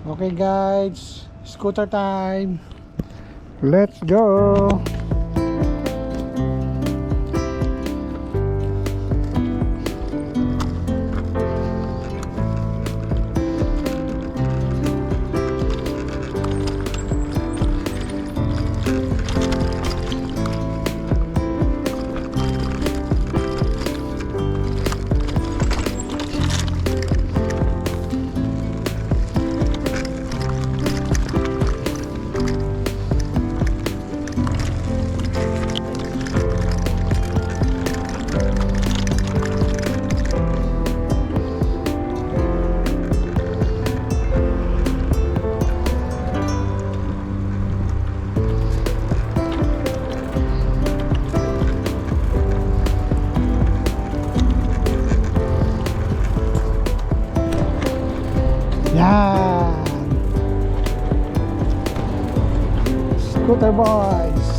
Okay guys, scooter time. Let's go. Yan. Scooter boys.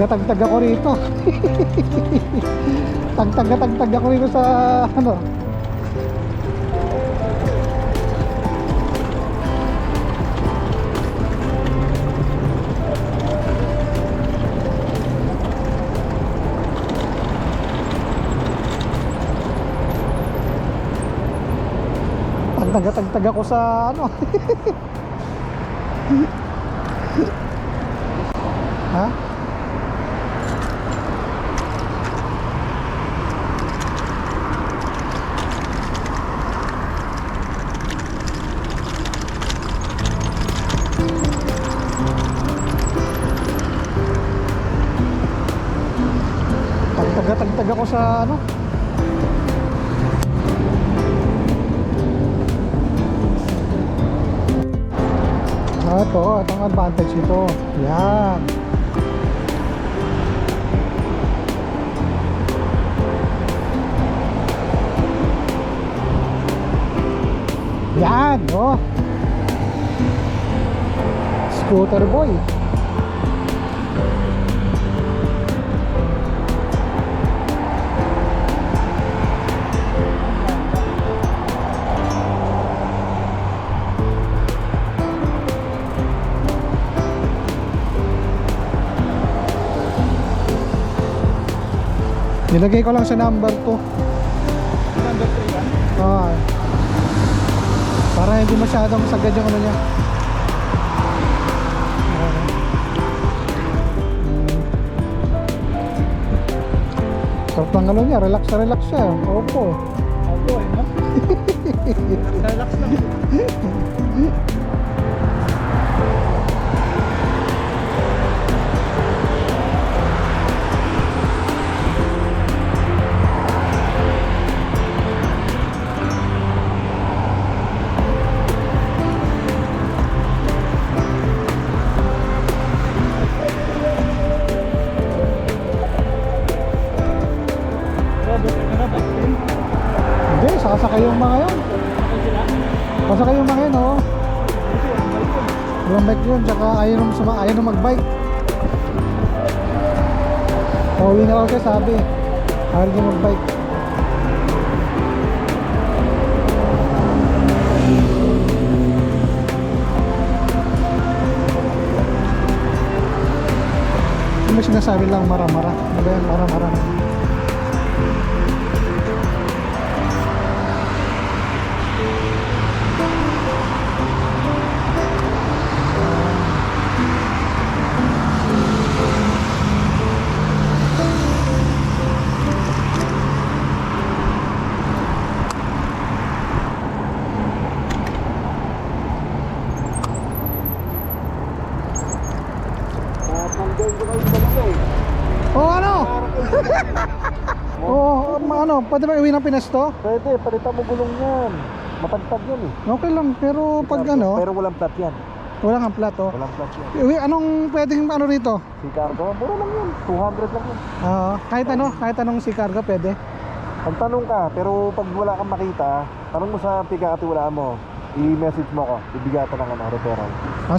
Tagtag ako rito. Tagtag ako rito sa ano. Tagtag ako sa ano. Ha? Tagtag ako sa ano. Itong advantage ito. Yan. Yan, oh. Scooter boy. Nilagay ko lang sa number 2. Number 3 yan? Para hindi masyadong sagad yung ano niya. Sarap ng ano niya, relax na relax siya. Opo. Opo eh, no? Relax lang. Hindi, sasakay yung mga yun. Sasakay yung mga yun, oh. Yung bike yun, tsaka ayaw nung mag-bike. Pauwi na raw siya, sabi. Ayaw niya mag-bike. sinasabi lang mara-mara. Ano ba yan? Mara-mara. Oh, ano? Oh, ano, pwede ba iwi ng Pinas to? Pwede, palitan mo gulong yan. Matagtag yan eh. Okay lang, pero pag ano, Pero walang plat yan. wala kang plat, oh. Walang plat yan. Iwi, anong pwedeng ano rito? Si Cargo, mura lang yun. 200 lang yun. Kahit anong si Carga pwede. Pagtanong ka, pero pag wala kang makita, tanong mo sa pagkakatiwalaan mo. I-message mo ko, ibigatan ng ano, referral.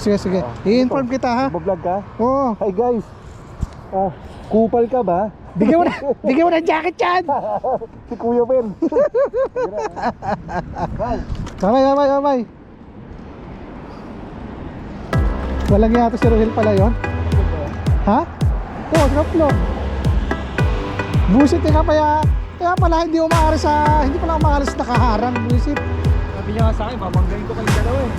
Sige, sige. I-inform kita, ha? Mag-vlog ka? Oo. Hi guys. Kupal ka ba? Bigyan mo na jacket yan! Si Kuya Ben. Bye. Walang yata si Rohel pala yun? Ha? Oo, traplo. Busit eh, kaya pala hindi pala umaalis nakaharang, busit. Sabi niya nga sa akin, mamanggain ko kayong dalawa eh.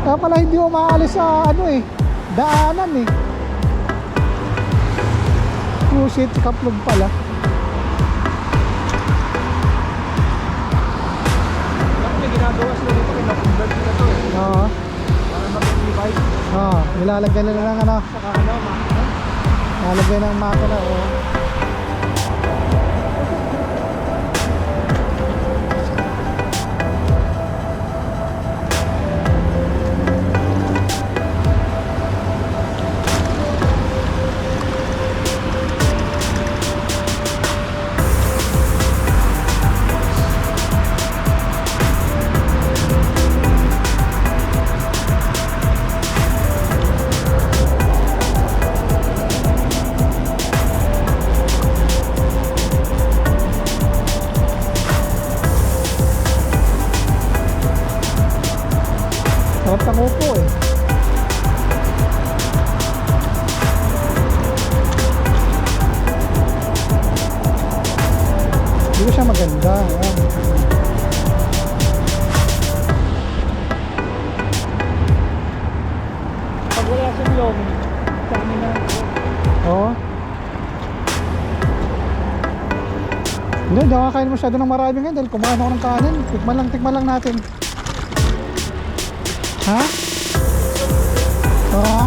Kaya pala hindi umaalis sa daanan eh. Busit, kaplog pala. May ginagawa sila dito, kinapundag sila to eh. Oo. Para mag-revive. Nilalagyan nila ng ano. Saka ano, Nilalagyan ng makina, oo. Sarap ng upo eh. Hindi ko siya maganda. Ayan. pag wala siyang long, sa amin na. Oo. Hindi ako kakain masyado ng marami ngayon dahil kumain ako ng kanin. Tikman lang natin. Ha? Oo.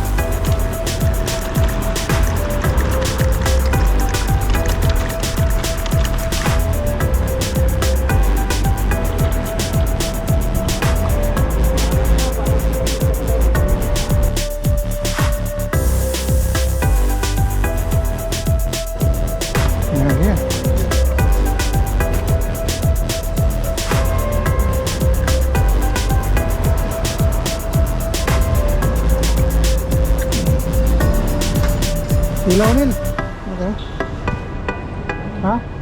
Yan. Ilaw nil. Okay. Ha?